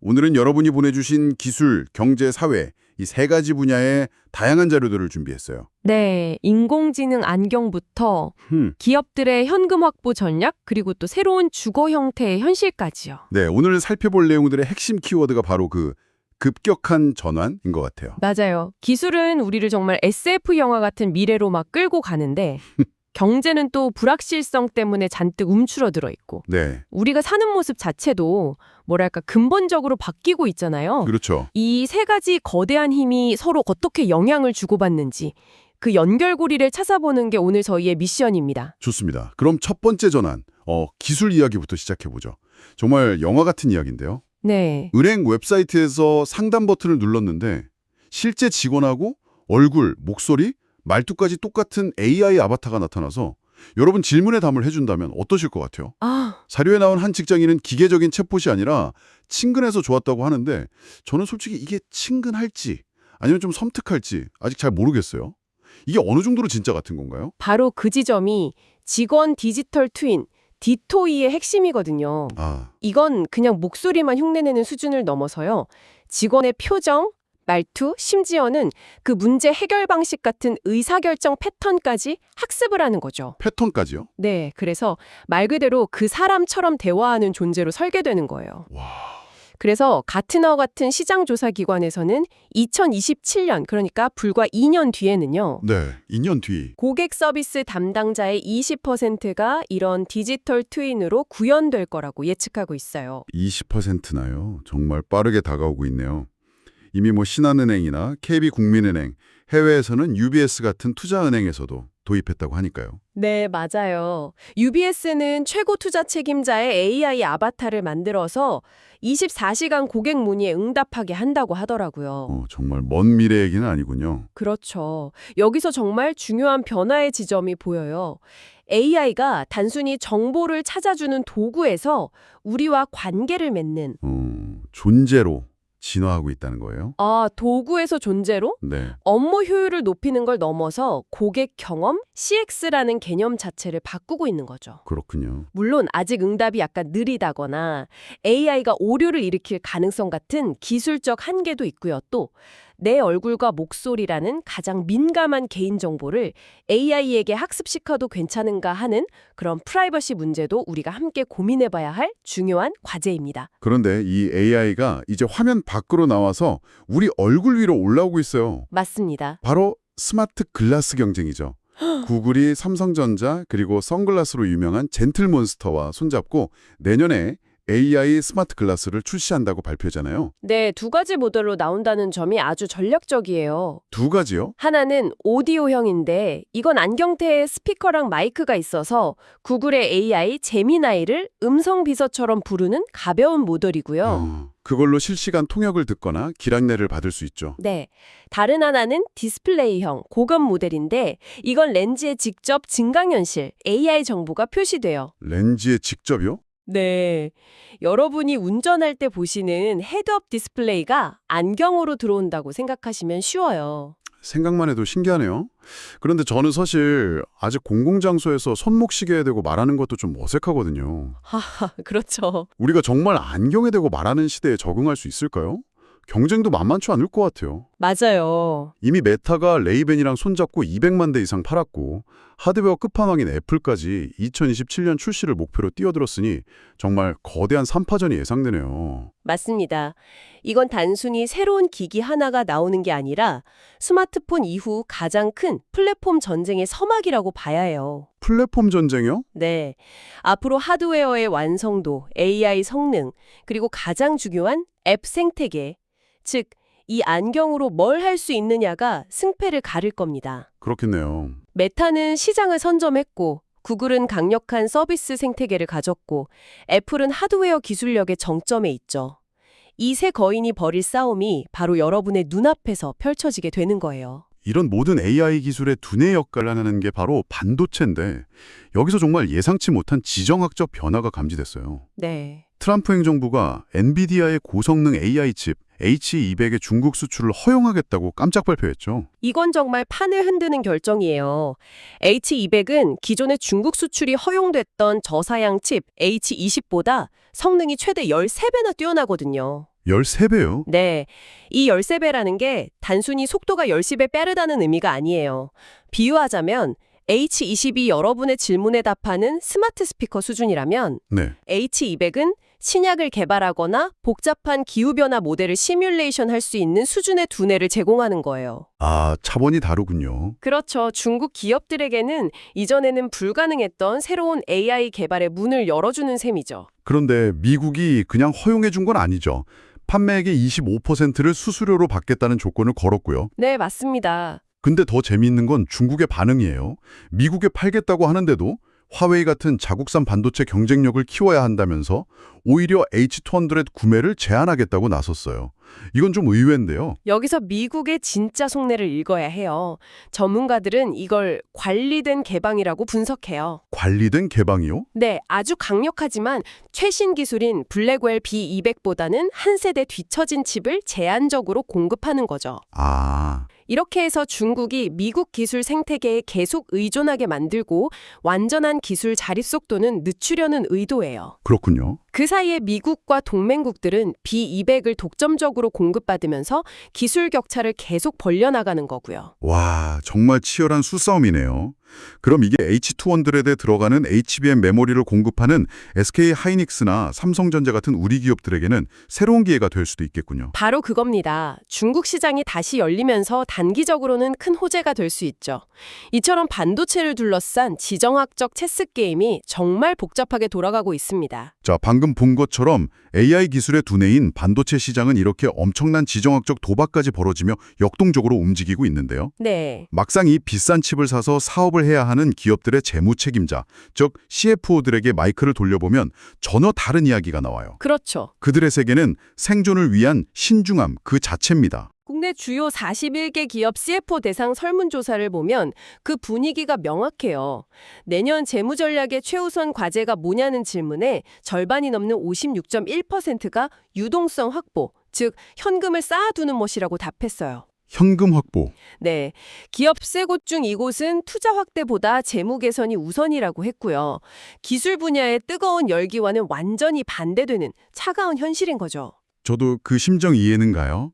오늘은 여러분이 보내주신 기술, 경제, 사회 이 세 가지 분야의 다양한 자료들을 준비했어요. 네, 인공지능 안경부터 기업들의 현금 확보 전략, 그리고 또 새로운 주거 형태의 현실까지요. 네, 오늘 살펴볼 내용들의 핵심 키워드가 바로 그 급격한 전환인 것 같아요. 맞아요. 기술은 우리를 정말 SF 영화 같은 미래로 막 끌고 가는데 경제는 또 불확실성 때문에 잔뜩 움츠러들어 있고 네, 우리가 사는 모습 자체도 뭐랄까 근본적으로 바뀌고 있잖아요. 그렇죠. 이 세 가지 거대한 힘이 서로 어떻게 영향을 주고받는지 그 연결고리를 찾아보는 게 오늘 저희의 미션입니다. 좋습니다. 그럼 첫 번째 전환, 기술 이야기부터 시작해보죠. 정말 영화 같은 이야기인데요. 네. 은행 웹사이트에서 상담 버튼을 눌렀는데 실제 직원하고 얼굴, 목소리, 말투까지 똑같은 AI 아바타가 나타나서 여러분 질문에 답을 해준다면 어떠실 것 같아요? 자료에 나온 한 직장인은 기계적인 챗봇이 아니라 친근해서 좋았다고 하는데 저는 솔직히 이게 친근할지 아니면 좀 섬뜩할지 아직 잘 모르겠어요. 이게 어느 정도로 진짜 같은 건가요? 바로 그 지점이 직원 디지털 트윈, 디토이의 핵심이거든요. 이건 그냥 목소리만 흉내내는 수준을 넘어서요. 직원의 표정, 말투, 심지어는 그 문제 해결 방식 같은 의사결정 패턴까지 학습을 하는 거죠. 패턴까지요? 네, 그래서 말 그대로 그 사람처럼 대화하는 존재로 설계되는 거예요. 그래서 가트너 같은 시장조사 기관에서는 2027년, 그러니까 불과 2년 뒤에는요. 네, 2년 뒤. 고객 서비스 담당자의 20%가 이런 디지털 트윈으로 구현될 거라고 예측하고 있어요. 20%나요? 정말 빠르게 다가오고 있네요. 이미 신한은행이나 KB국민은행, 해외에서는 UBS 같은 투자은행에서도 도입했다고 하니까요. 네, 맞아요. UBS는 최고 투자 책임자의 AI 아바타를 만들어서 24시간 고객 문의에 응답하게 한다고 하더라고요. 정말 먼 미래 얘기는 아니군요. 그렇죠. 여기서 정말 중요한 변화의 지점이 보여요. AI가 단순히 정보를 찾아주는 도구에서 우리와 관계를 맺는 존재로 진화하고 있다는 거예요? 도구에서 존재로? 네. 업무 효율을 높이는 걸 넘어서 고객 경험, CX라는 개념 자체를 바꾸고 있는 거죠. 그렇군요. 물론 아직 응답이 약간 느리다거나 AI가 오류를 일으킬 가능성 같은 기술적 한계도 있고요. 또 내 얼굴과 목소리라는 가장 민감한 개인정보를 AI에게 학습시켜도 괜찮은가 하는 그런 프라이버시 문제도 우리가 함께 고민해봐야 할 중요한 과제입니다. 그런데 이 AI가 이제 화면 밖으로 나와서 우리 얼굴 위로 올라오고 있어요. 맞습니다. 바로 스마트 글라스 경쟁이죠. 구글이 삼성전자 그리고 선글라스로 유명한 젠틀몬스터와 손잡고 내년에 AI 스마트 글라스를 출시한다고 발표했잖아요. 네, 두 가지 모델로 나온다는 점이 아주 전략적이에요. 두 가지요? 하나는 오디오형인데 이건 안경테에 스피커랑 마이크가 있어서 구글의 AI 제미나이를 음성 비서처럼 부르는 가벼운 모델이고요. 그걸로 실시간 통역을 듣거나 길안내를 받을 수 있죠. 네, 다른 하나는 디스플레이형 고급 모델인데 이건 렌즈에 직접 증강현실 AI 정보가 표시돼요. 렌즈에 직접요? 네, 여러분이 운전할 때 보시는 헤드업 디스플레이가 안경으로 들어온다고 생각하시면 쉬워요. 생각만 해도 신기하네요. 그런데 저는 사실 아직 공공장소에서 손목시계에 대고 말하는 것도 좀 어색하거든요. 하하, 그렇죠. 우리가 정말 안경에 대고 말하는 시대에 적응할 수 있을까요? 경쟁도 만만치 않을 것 같아요. 맞아요. 이미 메타가 레이벤이랑 손잡고 200만 대 이상 팔았고 하드웨어 끝판왕인 애플까지 2027년 출시를 목표로 뛰어들었으니 정말 거대한 3파전이 예상되네요. 맞습니다. 이건 단순히 새로운 기기 하나가 나오는 게 아니라 스마트폰 이후 가장 큰 플랫폼 전쟁의 서막이라고 봐야 해요. 플랫폼 전쟁이요? 네. 앞으로 하드웨어의 완성도, AI 성능, 그리고 가장 중요한 앱 생태계, 즉 이 안경으로 뭘 할 수 있느냐가 승패를 가릴 겁니다. 그렇겠네요. 메타는 시장을 선점했고 구글은 강력한 서비스 생태계를 가졌고 애플은 하드웨어 기술력의 정점에 있죠. 이 세 거인이 벌일 싸움이 바로 여러분의 눈앞에서 펼쳐지게 되는 거예요. 이런 모든 AI 기술의 두뇌 역할을 하는 게 바로 반도체인데 여기서 정말 예상치 못한 지정학적 변화가 감지됐어요. 네. 트럼프 행정부가 엔비디아의 고성능 AI 칩 H200의 중국 수출을 허용하겠다고 깜짝 발표했죠. 이건 정말 판을 흔드는 결정이에요. H200은 기존의 중국 수출이 허용됐던 저사양 칩 H20보다 성능이 최대 13배나 뛰어나거든요. 13배요? 네, 이 13배라는 게 단순히 속도가 10배 빠르다는 의미가 아니에요. 비유하자면 H22 여러분의 질문에 답하는 스마트 스피커 수준이라면 네. H200은 신약을 개발하거나 복잡한 기후변화 모델을 시뮬레이션 할 수 있는 수준의 두뇌를 제공하는 거예요. 아, 차원이 다르군요. 그렇죠. 중국 기업들에게는 이전에는 불가능했던 새로운 AI 개발의 문을 열어주는 셈이죠. 그런데 미국이 그냥 허용해 준 건 아니죠. 판매액의 25%를 수수료로 받겠다는 조건을 걸었고요. 네, 맞습니다. 근데 더 재미있는 건 중국의 반응이에요. 미국에 팔겠다고 하는데도 화웨이 같은 자국산 반도체 경쟁력을 키워야 한다면서 오히려 H200 구매를 제한하겠다고 나섰어요. 이건 좀 의외인데요. 여기서 미국의 진짜 속내를 읽어야 해요. 전문가들은 이걸 관리된 개방이라고 분석해요. 관리된 개방이요? 네, 아주 강력하지만 최신 기술인 블랙웰 B200보다는 한 세대 뒤처진 칩을 제한적으로 공급하는 거죠. 아, 이렇게 해서 중국이 미국 기술 생태계에 계속 의존하게 만들고 완전한 기술 자립 속도는 늦추려는 의도예요. 그렇군요. 그 사이에 미국과 동맹국들은 B200을 독점적으로 공급받으면서 기술 격차를 계속 벌려나가는 거고요. 와, 정말 치열한 수싸움이네요. 그럼 이게 H200에 들어가는 HBM 메모리를 공급하는 SK 하이닉스나 삼성전자 같은 우리 기업들에게는 새로운 기회가 될 수도 있겠군요. 바로 그겁니다. 중국 시장이 다시 열리면서 단기적으로는 큰 호재가 될 수 있죠. 이처럼 반도체를 둘러싼 지정학적 체스 게임이 정말 복잡하게 돌아가고 있습니다. 자, 방금 본 것처럼 AI 기술의 두뇌인 반도체 시장은 이렇게 엄청난 지정학적 도박까지 벌어지며 역동적으로 움직이고 있는데요. 네. 막상 이 비싼 칩을 사서 사업을 해야 하는 기업들의 재무 책임자, 즉 CFO들에게 마이크를 돌려보면 전혀 다른 이야기가 나와요. 그렇죠. 그들의 세계는 생존을 위한 신중함 그 자체입니다. 국내 주요 41개 기업 CFO 대상 설문조사를 보면 그 분위기가 명확해요. 내년 재무 전략의 최우선 과제가 뭐냐는 질문에 절반이 넘는 56.1%가 유동성 확보, 즉 현금을 쌓아두는 것이라고 답했어요. 현금 확보. 네, 기업 세 곳 중 이곳은 투자 확대보다 재무 개선이 우선이라고 했고요. 기술 분야의 뜨거운 열기와는 완전히 반대되는 차가운 현실인 거죠. 저도 그 심정 이해는 가요.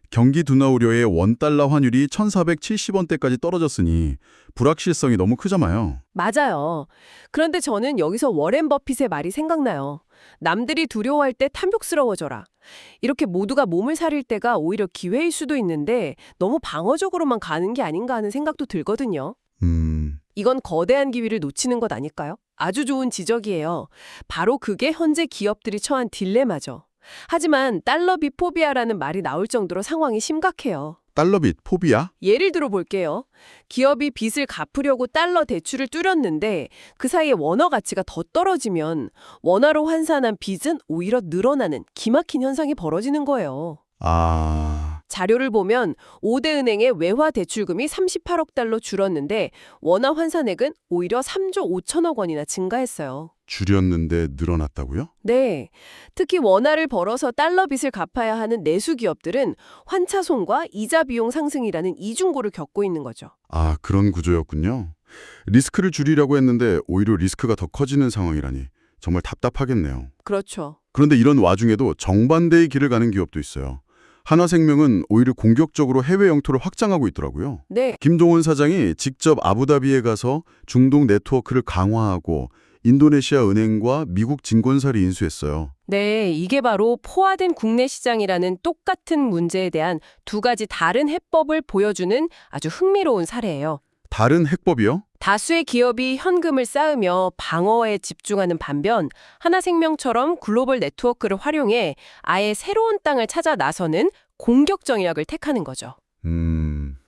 경기 둔화 우려에 원달러 환율이 1,470원대까지 떨어졌으니 불확실성이 너무 크잖아요. 맞아요. 그런데 저는 여기서 워렌 버핏의 말이 생각나요. 남들이 두려워할 때 탐욕스러워져라. 이렇게 모두가 몸을 사릴 때가 오히려 기회일 수도 있는데 너무 방어적으로만 가는 게 아닌가 하는 생각도 들거든요. 이건 거대한 기회를 놓치는 것 아닐까요? 아주 좋은 지적이에요. 바로 그게 현재 기업들이 처한 딜레마죠. 하지만 달러비 포비아라는 말이 나올 정도로 상황이 심각해요. 달러빚 포비아? 예를 들어 볼게요. 기업이 빚을 갚으려고 달러 대출을 뚫었는데 그 사이에 원화 가치가 더 떨어지면 원화로 환산한 빚은 오히려 늘어나는 기막힌 현상이 벌어지는 거예요. 아... 자료를 보면 5대 은행의 외화 대출금이 38억 달러 줄었는데 원화 환산액은 오히려 3조 5천억 원이나 증가했어요. 줄였는데 늘어났다고요? 네. 특히 원화를 벌어서 달러 빚을 갚아야 하는 내수 기업들은 환차손과 이자 비용 상승이라는 이중고를 겪고 있는 거죠. 아, 그런 구조였군요. 리스크를 줄이려고 했는데 오히려 리스크가 더 커지는 상황이라니 정말 답답하겠네요. 그렇죠. 그런데 이런 와중에도 정반대의 길을 가는 기업도 있어요. 한화생명은 오히려 공격적으로 해외 영토를 확장하고 있더라고요. 네. 김동훈 사장이 직접 아부다비에 가서 중동 네트워크를 강화하고 인도네시아 은행과 미국 증권사를 인수했어요. 네, 이게 바로 포화된 국내 시장이라는 똑같은 문제에 대한 두 가지 다른 해법을 보여주는 아주 흥미로운 사례예요. 다른 해법이요? 다수의 기업이 현금을 쌓으며 방어에 집중하는 반면 하나생명처럼 글로벌 네트워크를 활용해 아예 새로운 땅을 찾아 나서는 공격 전략을 택하는 거죠.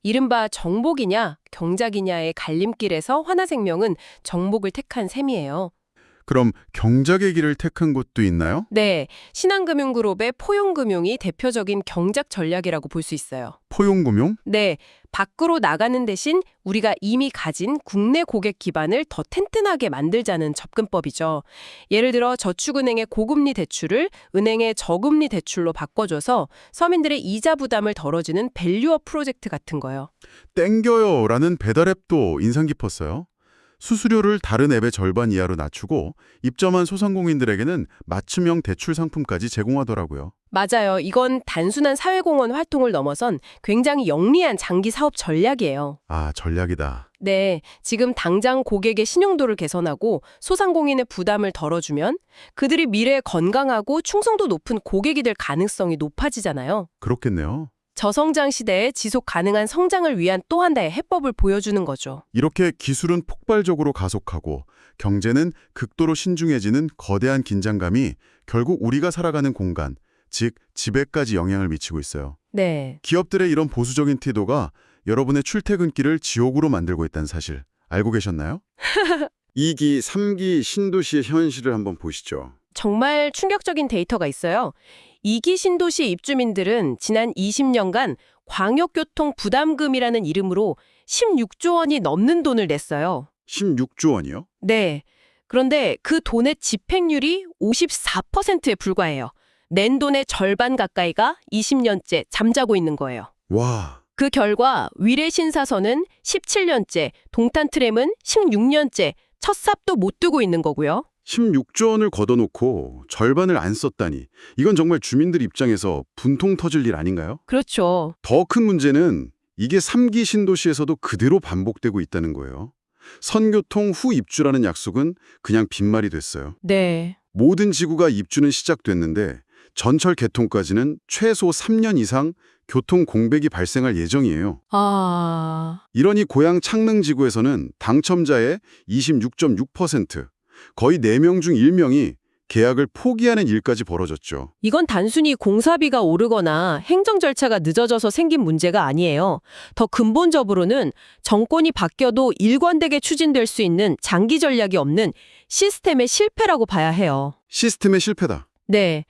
이른바 정복이냐 경작이냐의 갈림길에서 하나생명은 정복을 택한 셈이에요. 그럼 경작의 길을 택한 곳도 있나요? 네, 신한금융그룹의 포용금융이 대표적인 경작 전략이라고 볼 수 있어요. 포용금융? 네, 밖으로 나가는 대신 우리가 이미 가진 국내 고객 기반을 더 튼튼하게 만들자는 접근법이죠. 예를 들어 저축은행의 고금리 대출을 은행의 저금리 대출로 바꿔줘서 서민들의 이자 부담을 덜어주는 밸류업 프로젝트 같은 거요. 땡겨요라는 배달앱도 인상 깊었어요. 수수료를 다른 앱의 절반 이하로 낮추고 입점한 소상공인들에게는 맞춤형 대출 상품까지 제공하더라고요. 맞아요. 이건 단순한 사회공헌 활동을 넘어선 굉장히 영리한 장기 사업 전략이에요. 아, 전략이다. 네, 지금 당장 고객의 신용도를 개선하고 소상공인의 부담을 덜어주면 그들이 미래에 건강하고 충성도 높은 고객이 될 가능성이 높아지잖아요. 그렇겠네요. 저성장 시대에 지속 가능한 성장을 위한 또 한 달의 해법을 보여주는 거죠. 이렇게 기술은 폭발적으로 가속하고 경제는 극도로 신중해지는 거대한 긴장감이 결국 우리가 살아가는 공간, 즉 지배까지 영향을 미치고 있어요. 네. 기업들의 이런 보수적인 태도가 여러분의 출퇴근길을 지옥으로 만들고 있다는 사실 알고 계셨나요? 2기, 3기 신도시의 현실을 한번 보시죠. 정말 충격적인 데이터가 있어요. 2기 신도시 입주민들은 지난 20년간 광역교통 부담금이라는 이름으로 16조 원이 넘는 돈을 냈어요. 16조 원이요? 네. 그런데 그 돈의 집행률이 54%에 불과해요. 낸 돈의 절반 가까이가 20년째 잠자고 있는 거예요. 와, 그 결과 위례신사선은 17년째, 동탄트램은 16년째 첫 삽도 못 두고 있는 거고요. 16조 원을 걷어놓고 절반을 안 썼다니. 이건 정말 주민들 입장에서 분통 터질 일 아닌가요? 그렇죠. 더 큰 문제는 이게 3기 신도시에서도 그대로 반복되고 있다는 거예요. 선교통 후 입주라는 약속은 그냥 빈말이 됐어요. 네. 모든 지구가 입주는 시작됐는데 전철 개통까지는 최소 3년 이상 교통 공백이 발생할 예정이에요. 이러니 고향 창릉지구에서는 당첨자의 26.6%, 거의 4명 중 1명이 계약을 포기하는 일까지 벌어졌죠. 이건 단순히 공사비가 오르거나 행정 절차가 늦어져서 생긴 문제가 아니에요. 더 근본적으로는 정권이 바뀌어도 일관되게 추진될 수 있는 장기 전략이 없는 시스템의 실패라고 봐야 해요. 시스템의 실패다. 네.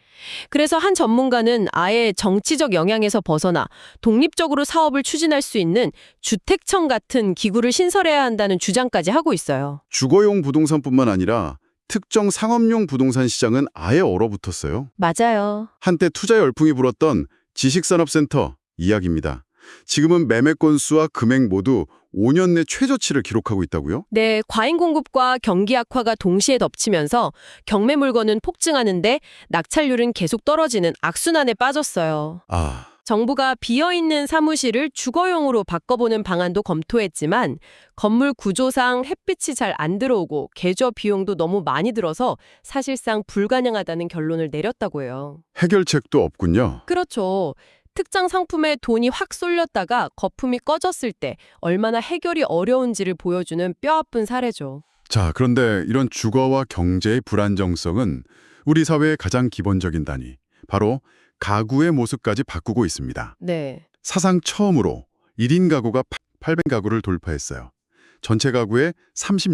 그래서 한 전문가는 아예 정치적 영향에서 벗어나 독립적으로 사업을 추진할 수 있는 주택청 같은 기구를 신설해야 한다는 주장까지 하고 있어요. 주거용 부동산뿐만 아니라 특정 상업용 부동산 시장은 아예 얼어붙었어요. 맞아요. 한때 투자 열풍이 불었던 지식산업센터 이야기입니다. 지금은 매매 건수와 금액 모두 5년 내 최저치를 기록하고 있다고요? 네, 과잉 공급과 경기 악화가 동시에 덮치면서 경매 물건은 폭증하는데 낙찰률은 계속 떨어지는 악순환에 빠졌어요. 아, 정부가 비어있는 사무실을 주거용으로 바꿔보는 방안도 검토했지만 건물 구조상 햇빛이 잘 안 들어오고 개조 비용도 너무 많이 들어서 사실상 불가능하다는 결론을 내렸다고 해요. 해결책도 없군요. 그렇죠. 특정 상품에 돈이 확 쏠렸다가 거품이 꺼졌을 때 얼마나 해결이 어려운지를 보여주는 뼈아픈 사례죠. 자, 그런데 이런 주거와 경제의 불안정성은 우리 사회의 가장 기본적인 단위, 바로 가구의 모습까지 바꾸고 있습니다. 네. 사상 처음으로 1인 가구가 800가구를 돌파했어요. 전체 가구의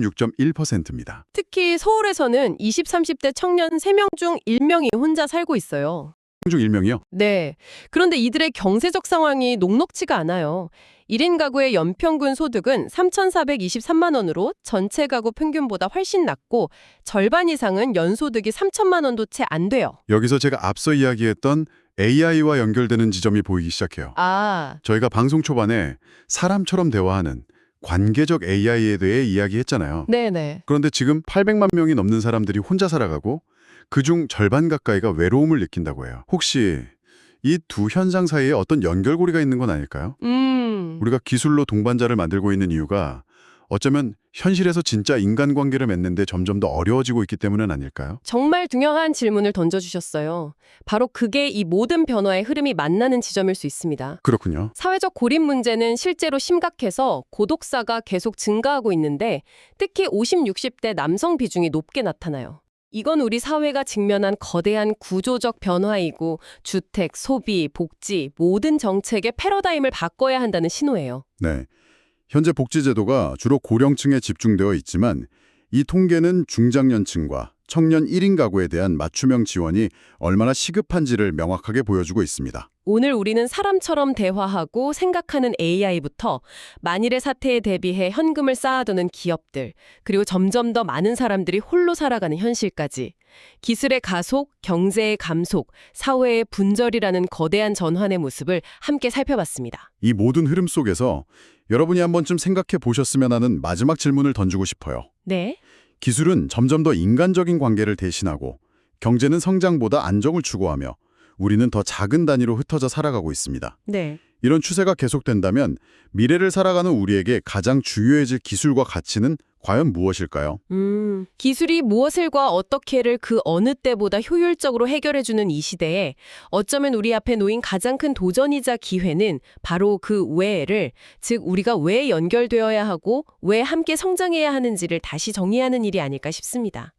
36.1%입니다. 특히 서울에서는 20, 30대 청년 3명 중 1명이 혼자 살고 있어요. 중 1명이요? 네. 그런데 이들의 경제적 상황이 녹록지가 않아요. 1인 가구의 연평균 소득은 3,423만 원으로 전체 가구 평균보다 훨씬 낮고 절반 이상은 연소득이 3천만 원도 채 안 돼요. 여기서 제가 앞서 이야기했던 AI와 연결되는 지점이 보이기 시작해요. 저희가 방송 초반에 사람처럼 대화하는 관계적 AI에 대해 이야기했잖아요. 네네. 그런데 지금 800만 명이 넘는 사람들이 혼자 살아가고 그중 절반 가까이가 외로움을 느낀다고 해요. 혹시 이 두 현상 사이에 어떤 연결고리가 있는 건 아닐까요? 우리가 기술로 동반자를 만들고 있는 이유가 어쩌면 현실에서 진짜 인간관계를 맺는데 점점 더 어려워지고 있기 때문은 아닐까요? 정말 중요한 질문을 던져주셨어요. 바로 그게 이 모든 변화의 흐름이 만나는 지점일 수 있습니다. 그렇군요. 사회적 고립 문제는 실제로 심각해서 고독사가 계속 증가하고 있는데 특히 50, 60대 남성 비중이 높게 나타나요. 이건 우리 사회가 직면한 거대한 구조적 변화이고 주택, 소비, 복지 모든 정책의 패러다임을 바꿔야 한다는 신호예요. 네. 현재 복지제도가 주로 고령층에 집중되어 있지만 이 통계는 중장년층과 청년 1인 가구에 대한 맞춤형 지원이 얼마나 시급한지를 명확하게 보여주고 있습니다. 오늘 우리는 사람처럼 대화하고 생각하는 AI부터 만일의 사태에 대비해 현금을 쌓아두는 기업들, 그리고 점점 더 많은 사람들이 홀로 살아가는 현실까지 기술의 가속, 경제의 감속, 사회의 분절이라는 거대한 전환의 모습을 함께 살펴봤습니다. 이 모든 흐름 속에서 여러분이 한 번쯤 생각해 보셨으면 하는 마지막 질문을 던지고 싶어요. 네. 기술은 점점 더 인간적인 관계를 대신하고 경제는 성장보다 안정을 추구하며 우리는 더 작은 단위로 흩어져 살아가고 있습니다. 네. 이런 추세가 계속된다면 미래를 살아가는 우리에게 가장 중요해질 기술과 가치는 과연 무엇일까요? 기술이 무엇을과 어떻게를 그 어느 때보다 효율적으로 해결해주는 이 시대에 어쩌면 우리 앞에 놓인 가장 큰 도전이자 기회는 바로 그 왜를, 즉 우리가 왜 연결되어야 하고 왜 함께 성장해야 하는지를 다시 정의하는 일이 아닐까 싶습니다.